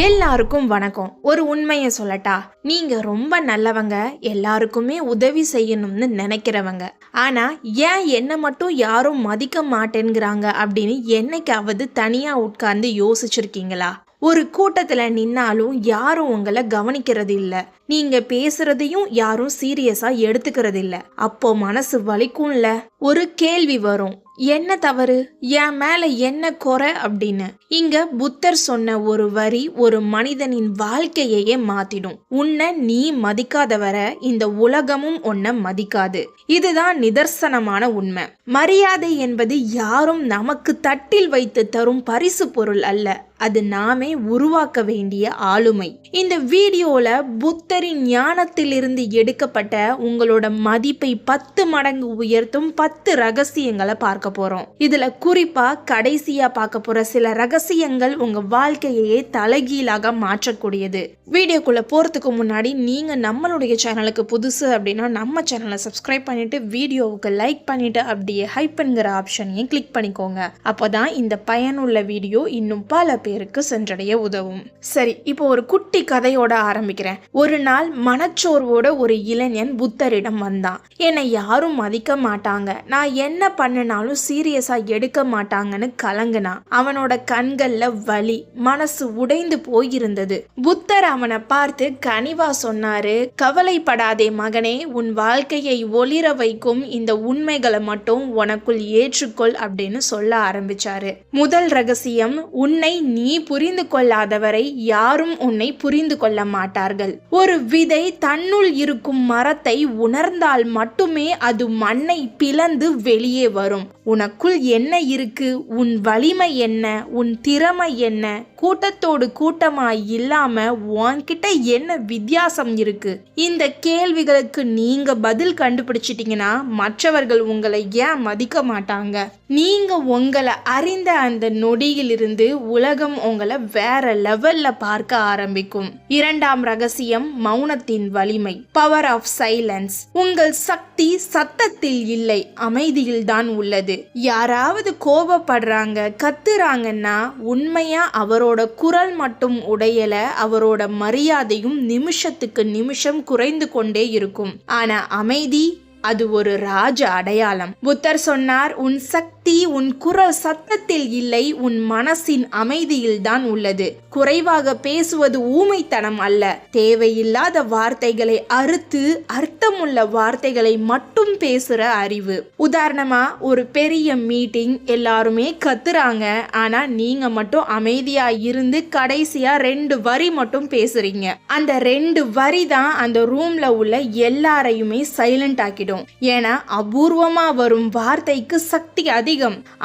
எல்லாருக்கும் வணக்கம். ஒரு உண்மையை சொல்லட்டா, நீங்க ரொம்ப நல்லவங்க, எல்லாருக்குமே உதவி செய்யணும்னு நினைக்கிறவங்க. ஆனா ஏன் என்ன மட்டும் யாரும் மதிக்க மாட்டேங்கிறாங்க அப்படின்னு என்னைக்காவது தனியா உட்கார்ந்து யோசிச்சிருக்கீங்களா? ஒரு கூட்டத்துல நின்னாலும் யாரும் உங்களை கவனிக்கிறது இல்ல, நீங்க பேசுறதையும் யாரும் சீரியஸா எடுத்துக்கிறது இல்ல. அப்போ மனசு வலிக்கும்ல. ஒரு கேள்வி வரும், என்ன தவறு, என் மேல என்ன குறை அப்படின்னு. இங்க புத்தர் சொன்ன ஒரு வரி ஒரு மனிதனின் வாழ்க்கையே மாத்திடும். உன்னை நீ மதிக்காதவரை இந்த உலகமும் உன்னை மதிக்காது. இதுதான் நிதர்சனமான உண்மை. மரியாதை என்பது யாரும் நமக்கு தட்டில் வைத்து தரும் பரிசு பொருள் அல்ல, அது நாமே உருவாக்க வேண்டிய ஆளுமை. இந்த வீடியோல புத்தரின் ஞானத்திலிருந்து எடுக்கப்பட்ட உங்களோட மதிப்பை 10 மடங்கு உயர்த்தும் 10 ரகசியங்களை பார்க்க போறோம். இதுல குறிப்பா கடைசியா பார்க்க போற சில ரகசியங்கள் உங்க வாழ்க்கையே தலைகீழாக மாற்றக்கூடியது. வீடியோக்குள்ள போறதுக்கு முன்னாடி நீங்க நம்மளுடைய சேனலுக்கு புதுசு அப்படின்னா நம்ம சேனலை சப்ஸ்கிரைப் பண்ணிட்டு வீடியோவுக்கு லைக் பண்ணிட்டு அப்படியே ஹைப்ங்கிற ஆப்ஷனையும் கிளிக் பண்ணிக்கோங்க. அப்போதான் இந்த பயனுள்ள வீடியோ இன்னும் பல பேருக்கு சென்றடைய உதவும். சரி, இப்போ ஒரு குட்டி கதையோட ஆரம்பிக்கிறேன். ஒரு நாள் மனச்சோர்வோட ஒரு இளைஞன் புத்தரிடம் வந்தான். என்னை யாரும் மதிக்க மாட்டாங்க, நான் என்ன பண்ணினாலும் சீரியஸா எடுக்க மாட்டாங்கன்னு கலங்கினான். அவனோட கண்கள்ல வலி, மனசு உடைந்து போயிருந்தது. புத்தர் அவனை பார்த்து கனிவா சொன்னாரு, கவலைப்படாதே மகனே, உன் வாழ்க்கையை ஒளிர வைக்கும் இந்த உண்மைகளை மட்டும் உனக்குள் ஏற்றுக்கொள் அப்படின்னு சொல்ல ஆரம்பிச்சாரு. முதல் ரகசியம், உன்னை நீ புரிந்து கொள்ளாதவரை யாரும் உன்னை புரிந்து கொள்ள மாட்டார்கள். ஒரு விதை தன்னுள் இருக்கும் மரத்தை உணர்ந்தால் மட்டுமே அது மண்ணை பிளந்து வெளியே வரும். உனக்குள் என்ன இருக்கு, உன் வலிமை என்ன, உன் திறமை என்ன, கூட்டத்தோடு கூட்டமாய் இல்லாம உன்கிட்ட என்ன வித்தியாசம் இருக்கு? இந்த கேள்விகளுக்கு நீங்க பதில் கண்டுபிடிச்சிட்டீங்கன்னா மற்றவர்கள் உங்களை ஏன் மதிக்க மாட்டாங்க? நீங்க உங்களை அறிந்த அந்த நொடியிலிருந்து உலகம் உங்களை வேற லெவல்ல பார்க்க ஆரம்பிக்கும். இரண்டாம் ரகசியம், மௌனத்தின் வலிமை, பவர் ஆஃப் சைலன்ஸ். உங்கள் சக்தி சத்தத்தில் இல்லை, அமைதியில் தான் உள்ளது. யாராவது கோபப்படுறாங்க, கத்துறாங்கன்னா உண்மையா அவரோட குரல் மட்டும் உடையல, அவரோட மரியாதையும் நிமிஷத்துக்கு நிமிஷம் குறைந்து கொண்டே இருக்கும். ஆனா அமைதி, அது ஒரு ராஜ அடையாளம். புத்தர் சொன்னார், உன் சக்தி உன் குரல் சத்தத்தில் இல்லை, உன் மனசின் அமைதியில் தான் உள்ளது. குறைவாக பேசுவது ஊமைத்தனம் அல்ல, தேவையில்லாத வார்த்தைகளை அறுத்து அர்த்தமுள்ள வார்த்தைகளை மட்டும் பேசுற அறிவு. உதாரணமா, ஒரு பெரிய மீட்டிங், எல்லாருமே கத்துறாங்க, ஆனா நீங்க மட்டும் அமைதியா இருந்து கடைசியா 2 வரி மட்டும் பேசுறீங்க. அந்த 2 வரி தான் அந்த ரூம்ல உள்ள எல்லாரையுமே சைலண்ட் ஆக்கிடும். ஏன்னா அபூர்வமா வரும் வார்த்தைக்கு சக்தி அதிகம்.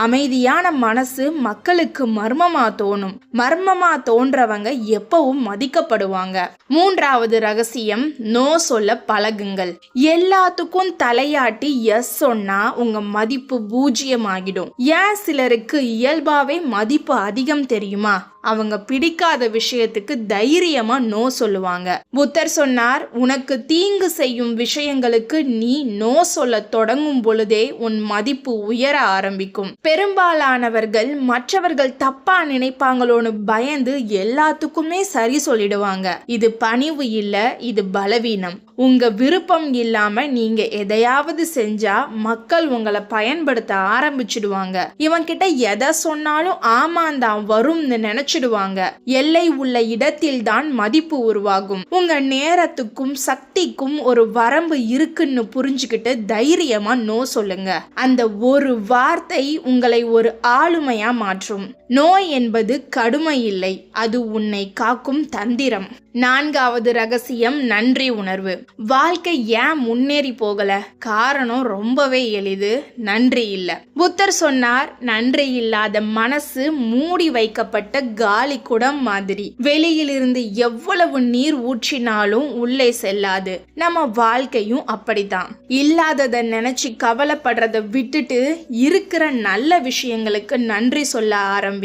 அமைதியான மனசு மக்களுக்கு மர்மமா தோணும். மர்மமா தோன்றவங்க எப்பவும் மதிக்கப்படுவாங்க. மூன்றாவது ரகசியம், நோ சொல்ல பழகுங்கள். எல்லாத்துக்கும் தலையாட்டி எஸ் சொன்னா உங்க மதிப்பு 0 ஆகிடும். ஏன் சிலருக்கு இயல்பாவே மதிப்பு அதிகம் தெரியுமா? அவங்க பிடிக்காத விஷயத்துக்கு தைரியமா நோ சொல்லுவாங்க. புத்தர் சொன்னார், உனக்கு தீங்கு செய்யும் விஷயங்களுக்கு நீ நோ சொல்ல தொடங்கும் பொழுதே உன் மதிப்பு உயர ஆரம்பிக்கும். பெரும்பாலானவர்கள் மற்றவர்கள் தப்பா நினைப்பாங்களோன்னு பயந்து எல்லாத்துக்குமே சரி சொல்லிடுவாங்க. இது பணிவு இல்ல, இது பலவீனம். உங்க விருப்பம் இல்லாம நீங்க எதையாவது செஞ்சா மக்கள் உங்களை பயன்படுத்த ஆரம்பிச்சிடுவாங்க. இவன்கிட்ட எதை சொன்னாலும் ஆமாந்தான் வரும்னு நினைச்சிடுவாங்க. எல்லை உள்ள இடத்தில் தான் மதிப்பு உருவாகும். உங்க நேரத்துக்கும் சக்திக்கும் ஒரு வரம்பு இருக்குன்னு புரிஞ்சுக்கிட்டு தைரியமா நோ சொல்லுங்க. அந்த ஒரு வார்த்தை உங்களை ஒரு ஆளுமையா மாற்றும். நோய் என்பது கடுமை இல்லை, அது உன்னை காக்கும் தந்திரம். நான்காவது ரகசியம், நன்றி உணர்வு. வாழ்க்கை ஏன் முன்னேறி போகல? காரணம் ரொம்பவே எளிது, நன்றி இல்ல. புத்தர் சொன்னார், நன்றி இல்லாத மனசு மூடி வைக்கப்பட்ட காலி குடம் மாதிரி. வெளியிலிருந்து எவ்வளவு நீர் ஊற்றினாலும் உள்ளே செல்லாது. நம்ம வாழ்க்கையும் அப்படித்தான். இல்லாததை நினைச்சு கவலைப்படுறத விட்டுட்டு இருக்கிற நல்ல விஷயங்களுக்கு நன்றி சொல்ல ஆரம்பிங்க.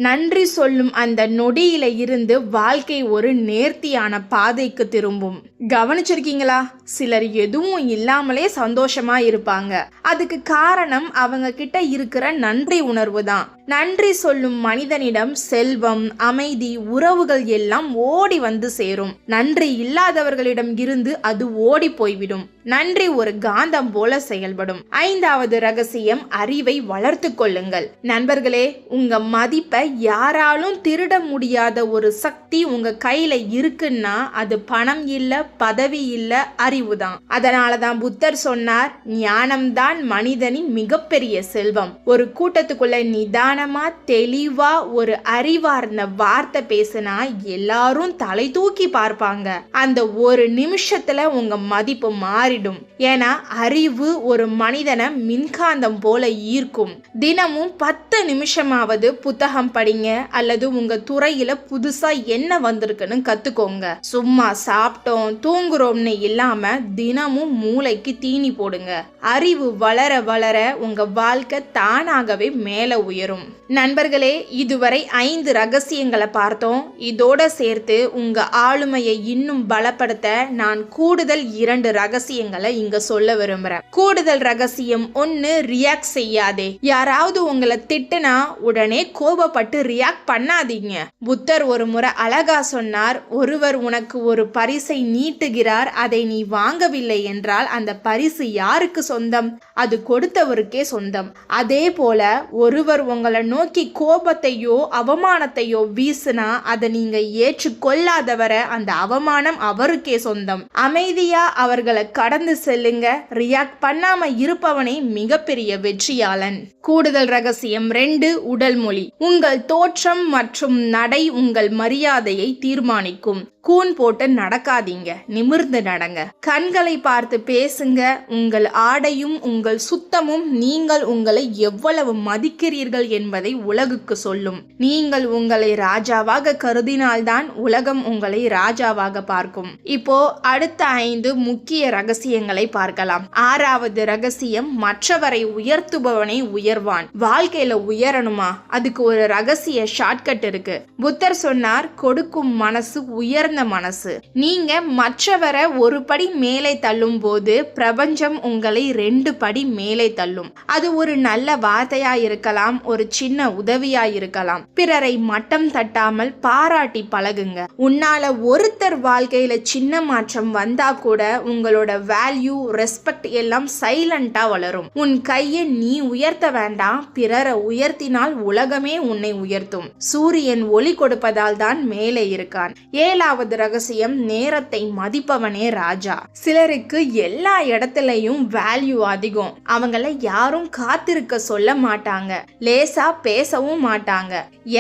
நன்றி சொல்லும் அந்த நொடியில இருந்து வாழ்க்கை ஒரு நேர் நேர்த்தியான பாதைக்கு திரும்பும். கவனிச்சிருக்கீங்களா? சிலர் எதுவும் இல்லாமலே சந்தோஷமா இருப்பாங்க. அதுக்கு காரணம் அவங்க கிட்ட இருக்கிற நன்றி உணர்வு தான். நன்றி சொல்லும் மனிதனிடம் செல்வம், அமைதி, உறவுகள் எல்லாம் ஓடி வந்து சேரும். நன்றி இல்லாதவர்களிடம் இருந்து அது ஓடி போய்விடும். நன்றி ஒரு காந்தம் போல செயல்படும். 5வது ரகசியம், அறிவை வளர்த்து கொள்ளுங்கள். நண்பர்களே, உங்க மதிப்பை யாராலும் திருட முடியாத ஒரு சக்தி உங்க கையில இருக்குன்னா அது பணம் இல்ல, பதவி இல்ல, அறிவுதான். அதனாலதான் புத்தர் சொன்னார், ஞானம்தான் மனிதனின் மிகப்பெரிய செல்வம். ஒரு கூட்டத்துக்குள்ள நிதானமா தெளிவா ஒரு அறிவார்ந்த வார்த்தை பேசினா எல்லாரும் தலை தூக்கி பார்ப்பாங்க. அந்த ஒரு நிமிஷத்துல உங்க மதிப்பு மாறிடும். ஏன்னா அறிவு ஒரு மனிதனை மின்காந்தம் போல ஈர்க்கும். தினமும் 10 நிமிஷமாவது புத்தகம் படிங்க, அல்லது உங்க துறையில புதுசா என்ன வந்திருக்குன்னு கத்துக்கோங்க. சும்மா சாப்பிட்டோம் தூங்குறோம்னு இல்லாம தினமும் மூளைக்கு தீனி போடுங்க. அறிவு வளர வளர உங்க வாழ்க்கை தானாகவே மேல உயரும். நண்பர்களே, இதுவரை 5 ரகசியங்களை பார்த்தோம். இதோட சேர்த்து உங்க ஆளுமையை இன்னும் பலப்படுத்த நான் கூடுதல் 2 ரகசியங்களை இங்க சொல்ல விரும்புறேன். கூடுதல் ரகசியம் 1, ரியாக்ட் செய்யாதே. யாராவது உங்களை திட்டுனா உடனே கோபப்பட்டு ரியாக்ட் பண்ணாதீங்க. புத்தர் ஒரு முறை அழகா சொன்னார், ஒருவர் உனக்கு ஒரு பரிசை நீட்டுகிறார், அதை நீ வாங்கவில்லை என்றால் அந்த பரிசு யாருக்கு சொந்தம்? அது கொடுத்தவருக்கே சொந்தம். அதே போல ஒருவர் உங்களை நோக்கி கோபத்தையோ அவமானத்தையோ வீசினா அதை நீங்க ஏற்றுக்கொள்ளாதவரை அந்த அவமானம் அவருக்கே சொந்தம். அமைதியா அவர்களை கடந்து செல்லுங்க. ரியாக்ட் பண்ணாம இருப்பவனே மிகப்பெரிய வெற்றியாளன். கூடுதல் ரகசியம் 2, உடல் மொழி. உங்கள் தோற்றம் மற்றும் நடை உங்கள் மரியாதையை தீர்மானிக்கும். கூன் போட்டு நடக்காதீங்க, நிமிர்ந்து நடங்க. கண்களை பார்த்து பேசுங்க. உங்கள் ஆடையும் உங்கள் சுத்தமும் நீங்கள் உங்களை எவ்வளவு மதிக்கிறீர்கள் என்பதை உலகுக்கு சொல்லும். நீங்கள் உங்களை ராஜாவாக கருதினால்தான் உலகம் உங்களை ராஜாவாக பார்க்கும். இப்போ அடுத்த 5 முக்கிய ரகசியங்களை பார்க்கலாம். 6வது ரகசியம், மற்றவரை உயர்த்துபவனை உயர்வான். வாழ்க்கையில உயரணுமா? அதுக்கு ஒரு ரகசிய ஷார்ட்கட் இருக்கு. புத்தர் சொன்னார், கொடுக்கும் மனசு உயர்ந்த மனசு. நீங்க மற்றவரை ஒரு படி மேலே தள்ளும் போது பிரபஞ்சம் உங்களை 2 படி மேலே தள்ளும். அது ஒரு நல்ல வார்த்தையா இருக்கலாம், ஒரு சின்ன உதவியா இருக்கலாம். பிறரை மட்டம் தட்டாமல் பாராட்டி பழகுங்க. உன்னால ஒருத்தர் வாழ்க்கையில சின்ன மாற்றம் வந்தா கூட உங்களோட வேல்யூ, ரெஸ்பெக்ட் எல்லாம் சைலண்டா வளரும். உன் கையை நீ உயர்த்த வேண்டாம், பிறரை உயர்த்தினால் உலகமே உன்னை உயர்த்தும். சூரியன் ஒளி கொடுப்பதால் தான் மேலே இருக்கான். 7வது ரகசியம், நேரத்தை மதிப்பவனே ராஜா. சிலருக்கு எல்லா இடத்துலயும் வேல்யூ அதிகம். அவங்கள யாரும் காத்திருக்க சொல்ல மாட்டாங்க, லேசா பேசவும் மாட்டாங்க.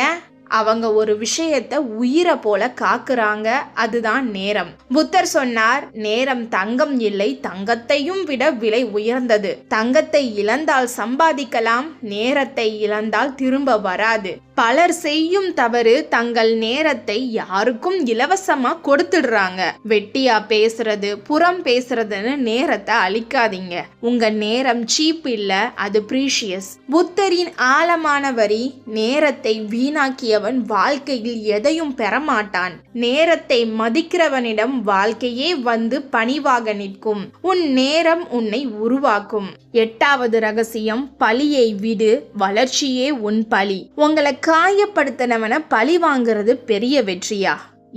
ஏன்? அவங்க ஒரு விஷயத்தை உயிரை போல காக்குறாங்க. அதுதான் நேரம். புத்தர் சொன்னார், நேரம் தங்கம் இல்லை, தங்கத்தையும் விட விலை உயர்ந்தது. தங்கத்தை இழந்தால் சம்பாதிக்கலாம், நேரத்தை இழந்தால் திரும்ப வராது. பலர் செய்யும் தவறு, தங்கள் நேரத்தை யாருக்கும் இலவசமா கொடுத்துடுறாங்க. வெட்டியா பேசுறது, புறம் பேசுறதுன்னு நேரத்தை அழிக்காதீங்க. உங்க நேரம் சீப் இல்ல, அது ப்ரீஷியஸ். புத்தரின் ஆழமான வரி, நேரத்தை வீணாக்கியவன் வாழ்க்கையில் எதையும் பெறமாட்டான். நேரத்தை மதிக்கிறவனிடம் வாழ்க்கையே வந்து பணிவாக நிற்கும். உன் நேரம் உன்னை உருவாக்கும். 8வது ரகசியம், பழியை விடு, வளர்ச்சியே உன் பழி. உங்களை காயப்படுத்தினவனை பழி வாங்குறது பெரிய வெற்றியா?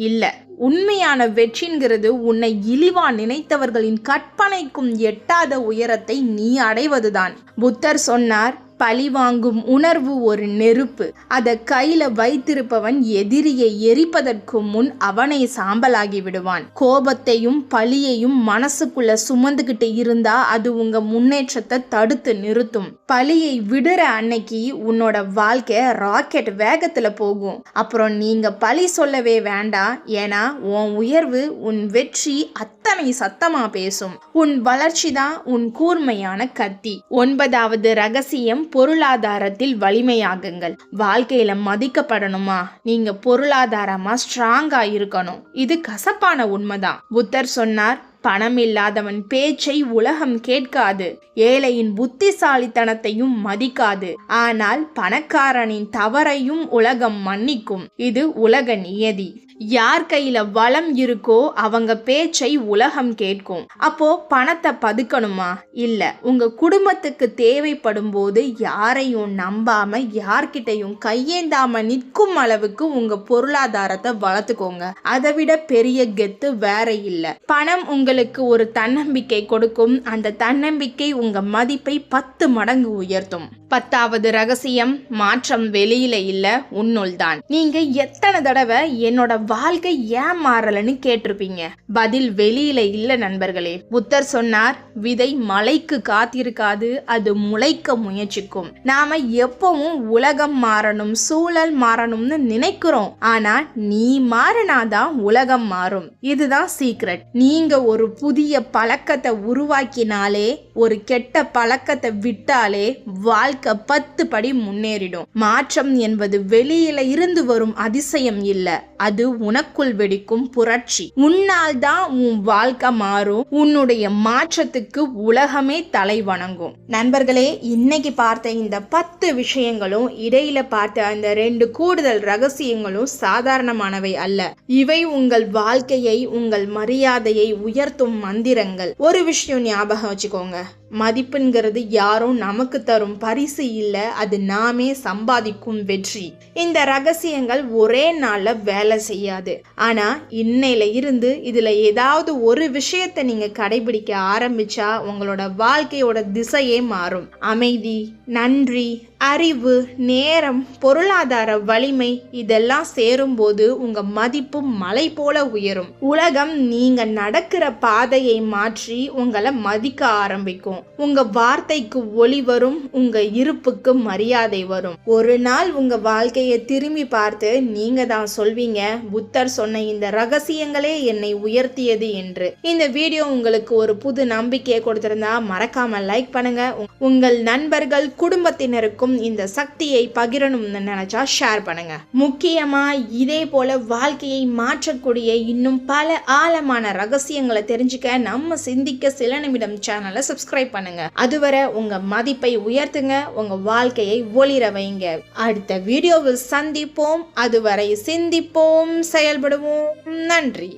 இல்ல. உண்மையான வெற்றிங்கிறது உன்னை இழிவா நினைத்தவர்களின் கற்பனைக்கும் எட்டாத உயரத்தை நீ அடைவதுதான். புத்தர் சொன்னார், பழி வாங்கும் உணர்வு ஒரு நெருப்பு. அதை கையில வைத்திருப்பவன் எதிரியை எரிப்பதற்கு முன் அவனை சாம்பலாகி விடுவான். கோபத்தையும் பழியையும் மனசுக்குள்ள சுமந்துகிட்டு இருந்தா அது உங்க முன்னேற்றத்தை தடுத்து நிறுத்தும். பழியை விடுற அன்னைக்கு உன்னோட வாழ்க்கை ராக்கெட் வேகத்துல போகும். அப்புறம் நீங்க பழி சொல்லவே வேண்டாம். ஏன்னா உன் உயர்வு, உன் வெற்றி அத்தனை சத்தமா பேசும். உன் வளர்ச்சி தான் உன் கூர்மையான கத்தி. 9வது ரகசியம், பொருளாதாரத்தில் வலிமையாகுங்கள். வாழ்க்கையில மதிக்கப்படணுமா? நீங்க பொருளாதாரமா ஸ்ட்ராங்கா இருக்கணும். இது கசப்பான உண்மைதான். புத்தர் சொன்னார், பணம் இல்லாதவன் பேச்சை உலகம் கேட்காது, ஏழையின் புத்திசாலித்தனத்தையும் மதிக்காது. ஆனால் பணக்காரனின் தவறையும் உலகம் மன்னிக்கும். இது உலக நியதி. யார் கையில வளம் இருக்கோ அவங்க பேச்சை உலகம் கேட்கும். அப்போ பணத்தை பதுக்கணுமா? இல்ல. உங்க குடும்பத்துக்கு தேவைப்படும் போது யாரையும் நம்பாம யார்கிட்டையும் கையேந்தாம நிற்கும் அளவுக்கு உங்க பொருளாதாரத்தை வளர்த்துக்கோங்க. அதை விட பெரிய கெத்து வேற இல்ல. பணம் உங்களுக்கு ஒரு தன்னம்பிக்கை கொடுக்கும். அந்த தன்னம்பிக்கை உங்க மதிப்பை 10 மடங்கு உயர்த்தும். 10வது ரகசியம், மாற்றம் வெளியில இல்ல, உன்னுள் தான். நீங்க எத்தனை தடவை என்னோட வாழ்க்கை ஏன் மாறலன்னு கேட்டிருப்பீங்க. பதில் வெளியில இல்ல நண்பர்களே. புத்தர் சொன்னார், விதை மழைக்கு காத்திருக்காது, அது முளைக்க முயற்சிக்கும். நாம எப்பவும் உலகம் மாறணும், சூழல் மாறணும்னு நினைக்கிறோம். ஆனா நீ மாறினாதான் உலகம் மாறும். இதுதான் சீக்ரெட். நீங்க ஒரு புதிய பழக்கத்தை உருவாக்கினாலே, ஒரு கெட்ட பழக்கத்தை விட்டாலே வாழ்க்கை 10 படி முன்னேறிடும். மாற்றம் என்பது வெளியில இருந்து வரும் அதிசயம் இல்ல, அது உனக்குள் வெடிக்கும் புரட்சி. உன்னால் தான் உன் வாழ்க்கை மாறும். உன்னுடைய மாற்றத்துக்கு உலகமே தலை வணங்கும். நண்பர்களே, இன்னைக்கு பார்த்த இந்த 10 விஷயங்களும், இடையில பார்த்த அந்த 2 கூடுதல் ரகசியங்களும் சாதாரணமானவை அல்ல. இவை உங்கள் வாழ்க்கையை, உங்கள் மரியாதையை உயர்த்தும் மந்திரங்கள். ஒரு விஷயம் ஞாபகம் வச்சுக்கோங்க, மதிப்புங்கிறது யாரும் நமக்கு தரும் பரிசு இல்ல, அது நாமே சம்பாதிக்கும் வெற்றி. இந்த ரகசியங்கள் ஒரே நாள்ல வேலை செய்யாது. ஆனா இன்னையில இருந்து இதுல ஏதாவது ஒரு விஷயத்தை நீங்க கடைபிடிக்க ஆரம்பிச்சா உங்களோட வாழ்க்கையோட திசையே மாறும். அமைதி, நன்றி, அறிவு, நேரம், பொருளாதார வலிமை இதெல்லாம் சேரும்போது உங்க மதிப்பு மலை போல உயரும். உலகம் நீங்க நடக்கிற பாதையை மாற்றி உங்களை மதிக்க ஆரம்பிக்கும். உங்க வார்த்தைக்கு ஒளி வரும், உங்க இருப்புக்கு மரியாதை வரும். ஒரு நாள் உங்க வாழ்க்கையை திரும்பி பார்த்து நீங்க தான் சொல்வீங்க, புத்தர் சொன்ன இந்த ரகசியங்களே என்னை உயர்த்தியது என்று. இந்த வீடியோ உங்களுக்கு ஒரு புது நம்பிக்கையை கொடுத்திருந்தா மறக்காம லைக் பண்ணுங்க. உங்கள் நண்பர்கள், குடும்பத்தினருக்கும் இந்த சக்தியை பகிரணும்னு நினைச்சா ஷேர் பண்ணுங்க. முக்கியமா இதே போல வாழ்க்கையை மாற்றக்கூடிய இன்னும் பல ஆழமான ரகசியங்களை தெரிஞ்சுக்க நம்ம சிந்திக்க சில நிமிடம் சேனலை சப்ஸ்கிரைப் பண்ணுங்க. அதுவரை உங்க மதிப்பை உயர்த்துங்க, உங்க வாழ்க்கையை ஒளிர வைங்க. அடுத்த வீடியோவில் சந்திப்போம். அதுவரை சிந்திப்போம், செயல்படுவோம். நன்றி.